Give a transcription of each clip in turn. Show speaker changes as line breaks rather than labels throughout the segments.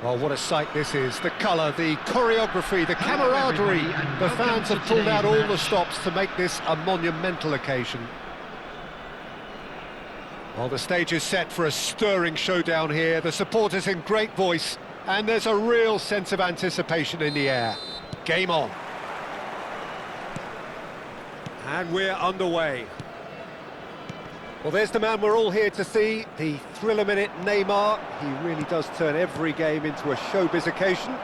Well, what a sight this is. The colour, the choreography, the camaraderie. The fans have pulled out all the stops to make this a monumental occasion. Well, the stage is set for a stirring showdown here. The supporters in great voice, and there's a real sense of anticipation in the air. Game on. And we're underway. Well, there's the man we're all here to see, the thriller-minute Neymar. He really does turn every game into a showbiz occasion.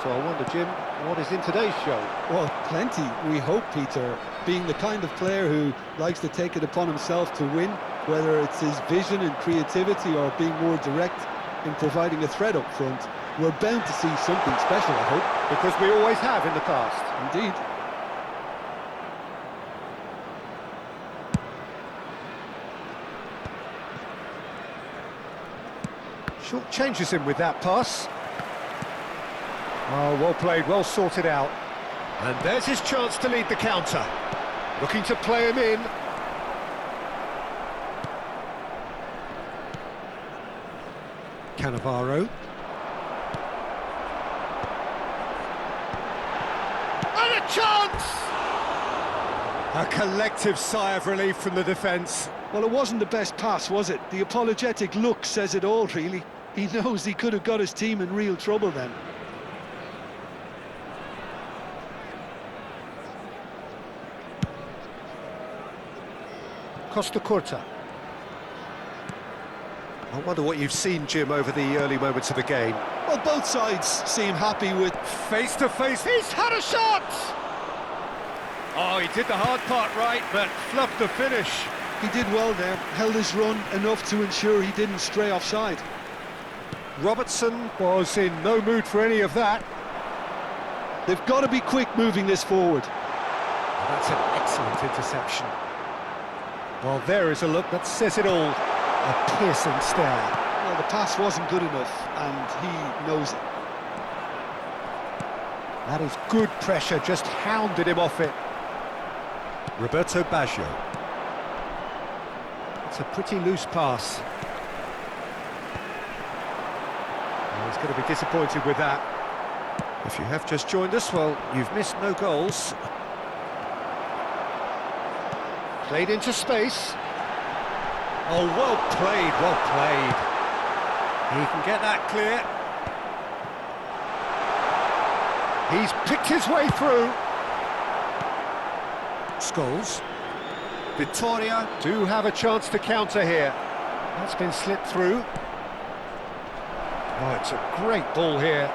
So I wonder, Jim, what is in today's show?
Well, plenty, we hope, Peter. Being the kind of player who likes to take it upon himself to win, whether it's his vision and creativity or being more direct in providing a threat up front, we're bound to see something special, I hope.
Because we always have in the past.
Indeed.
Short changes him with that pass. Oh, well played, well sorted out. And there's his chance to lead the counter. Looking to play him in. Cannavaro. And a chance! A collective sigh of relief from the defence.
Well, it wasn't the best pass, was it? The apologetic look says it all, really. He knows he could have got his team in real trouble then.
Costa Curta. I wonder what you've seen, Jim, over the early moments of the game.
Well, both sides seem happy with...
Face to face, he's had a shot! Oh, he did the hard part right, but fluffed the finish.
He did well there, held his run enough to ensure he didn't stray offside.
Robertson was in no mood for any of that.
They've got to be quick moving this forward.
That's an excellent interception. Well, there is a look that says it all. A piercing stare.
Well, the pass wasn't good enough, and he knows it.
That is good pressure, just hounded him off it. Roberto Baggio. It's a pretty loose pass. Oh, he's going to be disappointed with that. If you have just joined us, well, you've missed no goals. Played into space. Oh, well played, well played. He can get that clear. He's picked his way through. Scholes. Vittoria do have a chance to counter here. That's been slipped through. Oh, it's a great ball here.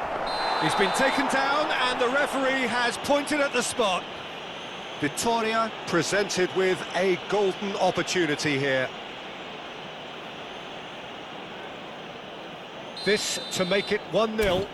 He's been taken down and the referee has pointed at the spot. Vittoria presented with a golden opportunity here. This to make it 1-0.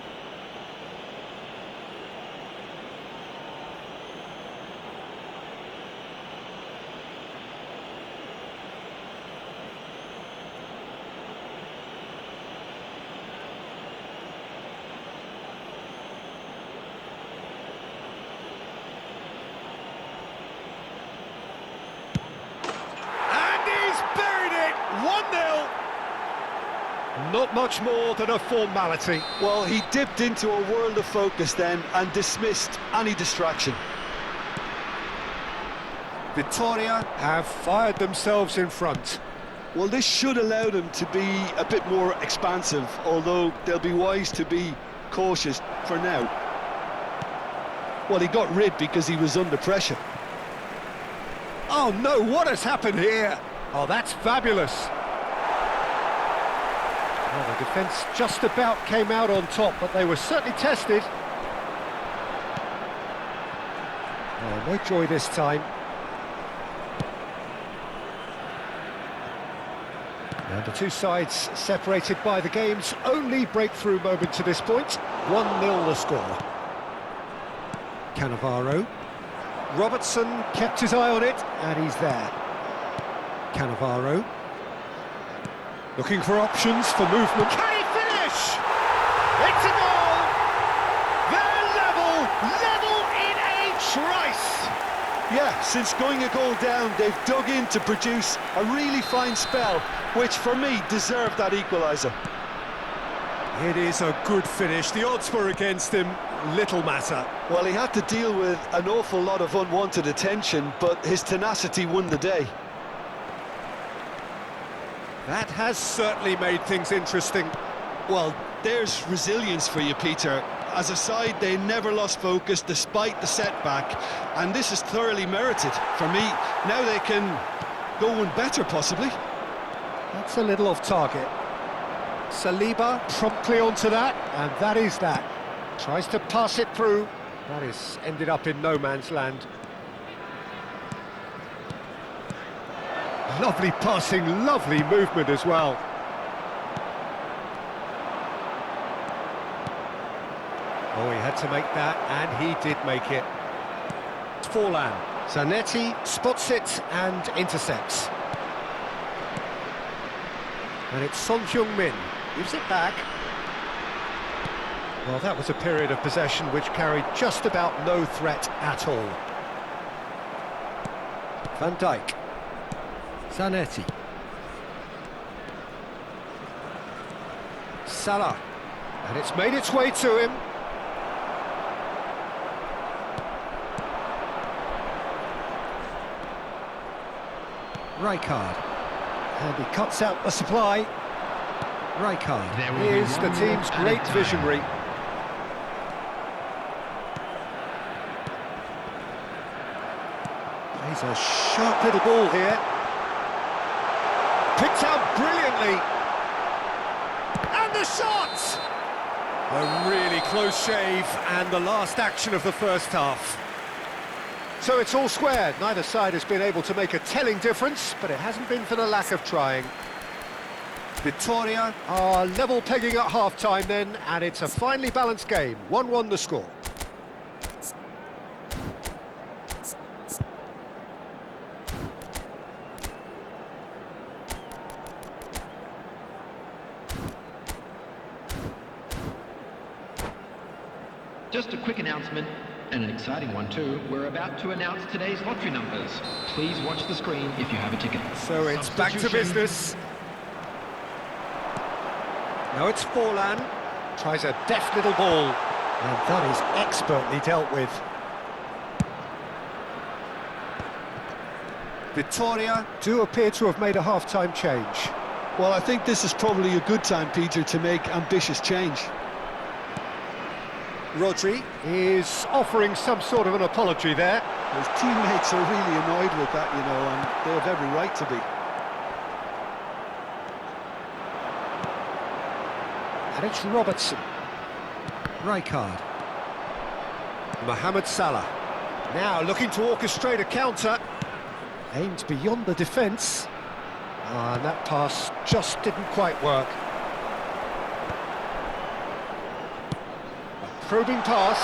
Not much more than a formality.
Well, he dipped into a world of focus then and dismissed any distraction.
Vittoria have fired themselves in front.
Well, this should allow them to be a bit more expansive, although they'll be wise to be cautious for now. Well, he got rid because he was under pressure.
Oh no, what has happened here? Oh, that's fabulous. Well, the defence just about came out on top, but they were certainly tested. Oh, no joy this time. And the two sides separated by the game's only breakthrough moment to this point. 1-0 the score. Cannavaro. Robertson kept his eye on it, and he's there. Cannavaro. Looking for options for movement. Can he finish? It's a goal! They're level in a trice!
Yeah, since going a goal down, they've dug in to produce a really fine spell, which for me deserved that equaliser.
It is a good finish. The odds were against him. Little matter.
Well, he had to deal with an awful lot of unwanted attention, but his tenacity won the day.
That has certainly made things interesting.
Well, there's resilience for you, Peter. As a side, they never lost focus despite the setback, and this is thoroughly merited. For me, now they can go one better, possibly.
That's a little off target. Saliba promptly onto that, and that is that. Tries to pass it through. That is ended up in no man's land. Lovely passing, lovely movement as well. Oh, he had to make that, and he did make it. It's Forlan. Zanetti spots it and intercepts. And it's Son Heung-min. Gives it back. Well, that was a period of possession which carried just about no threat at all. Van Dijk. Zanetti. Salah. And it's made its way to him. Rijkaard. And he cuts out the supply. Rijkaard is the team's great visionary. He's a sharp little ball here. Picked out brilliantly. And the shot! A really close shave, and the last action of the first half. So it's all square. Neither side has been able to make a telling difference, but it hasn't been for the lack of trying. Victoria are level pegging at half-time then, and it's a finely balanced game. 1-1 the score.
Just a quick announcement, and an exciting one too. We're about to announce today's lottery numbers. Please watch the screen if you have a ticket.
So it's back to business. Now it's Forlan. Tries a deft little ball. And that is expertly dealt with. Victoria do appear to have made a half-time change.
Well, I think this is probably a good time, Peter, to make ambitious change.
Rodri is offering some sort of an apology there.
His teammates are really annoyed with that, you know, and they have every right to be.
And it's Robertson. Rijkaard. Mohamed Salah. Now looking to orchestrate a counter. Aimed beyond the defence. And that pass just didn't quite work. Probing pass.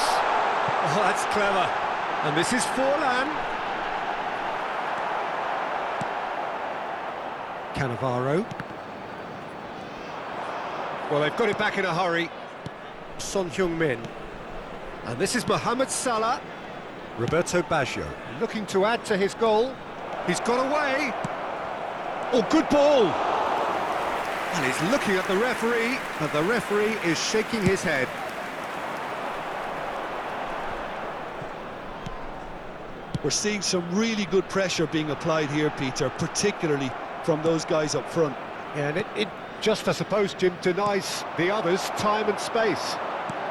Oh, that's clever. And this is Forlan. Cannavaro. Well, they've got it back in a hurry. Son Heung-min. And this is Mohamed Salah. Roberto Baggio looking to add to his goal. He's got away. Oh, good ball. And he's looking at the referee, but the referee is shaking his head.
We're seeing some really good pressure being applied here, Peter, particularly from those guys up front.
Yeah, and it just, I suppose, Jim, denies the others time and space.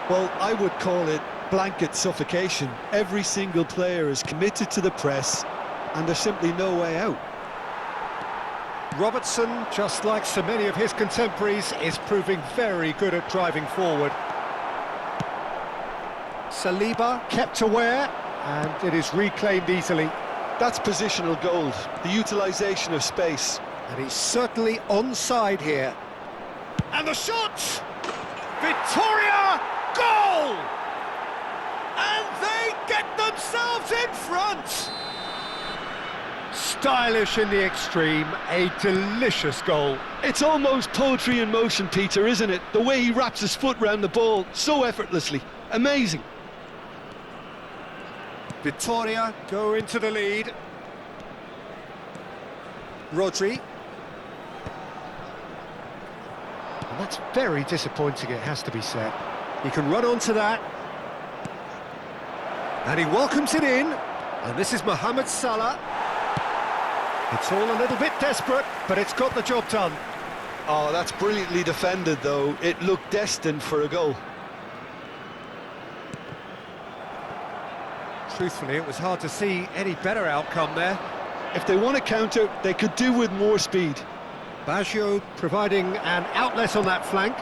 Well, I would call it blanket suffocation. Every single player is committed to the press, and there's simply no way out.
Robertson, just like so many of his contemporaries, is proving very good at driving forward. Saliba kept aware, and it is reclaimed easily.
That's positional gold, the utilisation of space.
And he's certainly onside here. And the shot! Victoria! Goal! And they get themselves in front! Stylish in the extreme, a delicious goal.
It's almost poetry in motion, Peter, isn't it? The way he wraps his foot round the ball so effortlessly. Amazing.
Victoria go into the lead. Rodri. And that's very disappointing, it has to be said. He can run onto that. And he welcomes it in. And this is Mohamed Salah. It's all a little bit desperate, but it's got the job done.
Oh, that's brilliantly defended, though. It looked destined for a goal.
Truthfully, it was hard to see any better outcome there.
If they want to counter, they could do with more speed.
Baggio providing an outlet on that flank.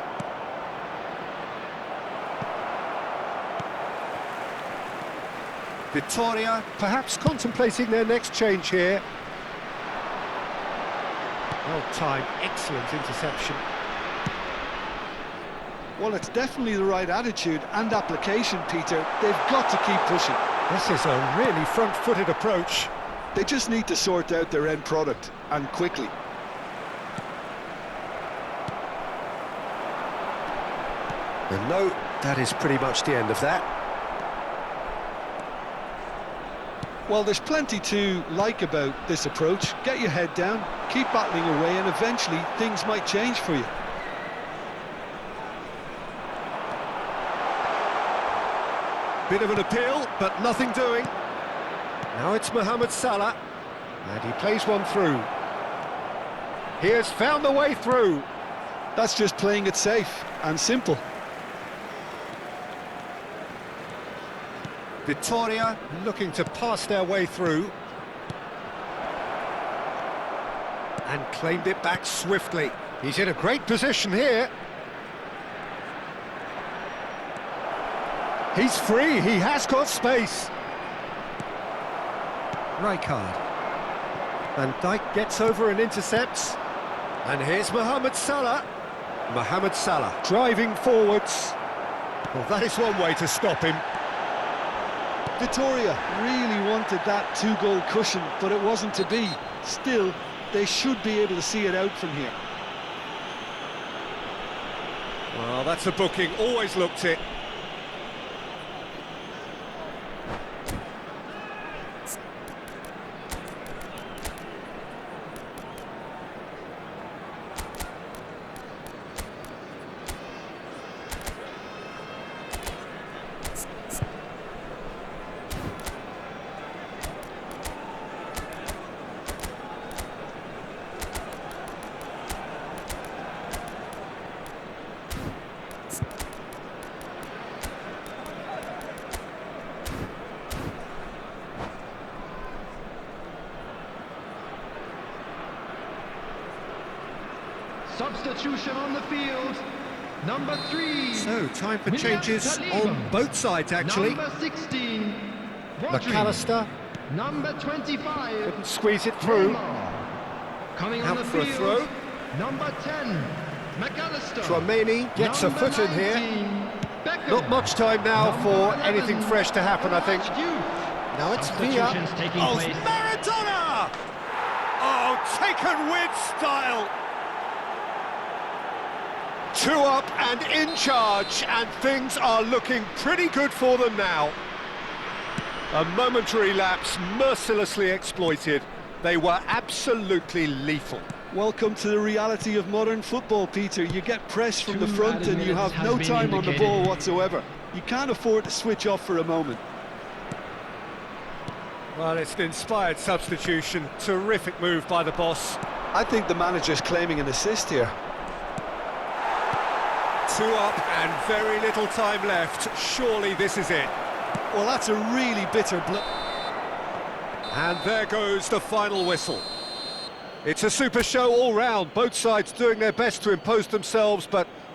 Vittoria perhaps contemplating their next change here. Well timed, excellent interception.
Well, it's definitely the right attitude and application, Peter. They've got to keep pushing.
This is a really front-footed approach.
They just need to sort out their end product, and quickly.
And no, that is pretty much the end of that.
Well, there's plenty to like about this approach. Get your head down, keep battling away, and eventually things might change for you.
Bit of an appeal, but nothing doing. Now it's Mohamed Salah, and he plays one through. He has found the way through.
That's just playing it safe and simple.
Vittoria looking to pass their way through. And claimed it back swiftly. He's in a great position here. He's free, he has got space. Rijkaard. Van Dijk gets over and intercepts. And here's Mohamed Salah. Mohamed Salah driving forwards. Well, that is one way to stop him.
Vittoria really wanted that two-goal cushion, but it wasn't to be. Still, they should be able to see it out from here.
Well, that's a booking, always looked it.
Substitution on the field. Number 3.
So, time for
William
changes
Saliba.
on both sides, actually.
Number 16. Rodri.
McAllister
Number 25.
couldn't squeeze it through.
Neymar. Coming on
Out
the
for a
field.
throw.
Number 10. McAllister.
Chouameni gets a
Number
foot in here.
19, Beckham.
Not much time now
Number
for
11,
anything fresh to happen, I think.
Youth.
Now it's Villa.
Substitutions taking
Oh,
place.
Maradona! Oh, taken with style. 2 up and in charge, and things are looking pretty good for them now. A momentary lapse mercilessly exploited. They were absolutely lethal.
Welcome to the reality of modern football, Peter. You get press from the
2
front
added
and you
minutes
have
has
no
been
time on the
indicated.
ball whatsoever. You can't afford to switch off for a moment.
Well, it's an inspired substitution. Terrific move by the boss.
I think the manager's claiming an assist here.
2 up and very little time left. Surely this is it.
Well, that's a really bitter blow.
And there goes the final whistle. It's a super show all round. Both sides doing their best to impose themselves, but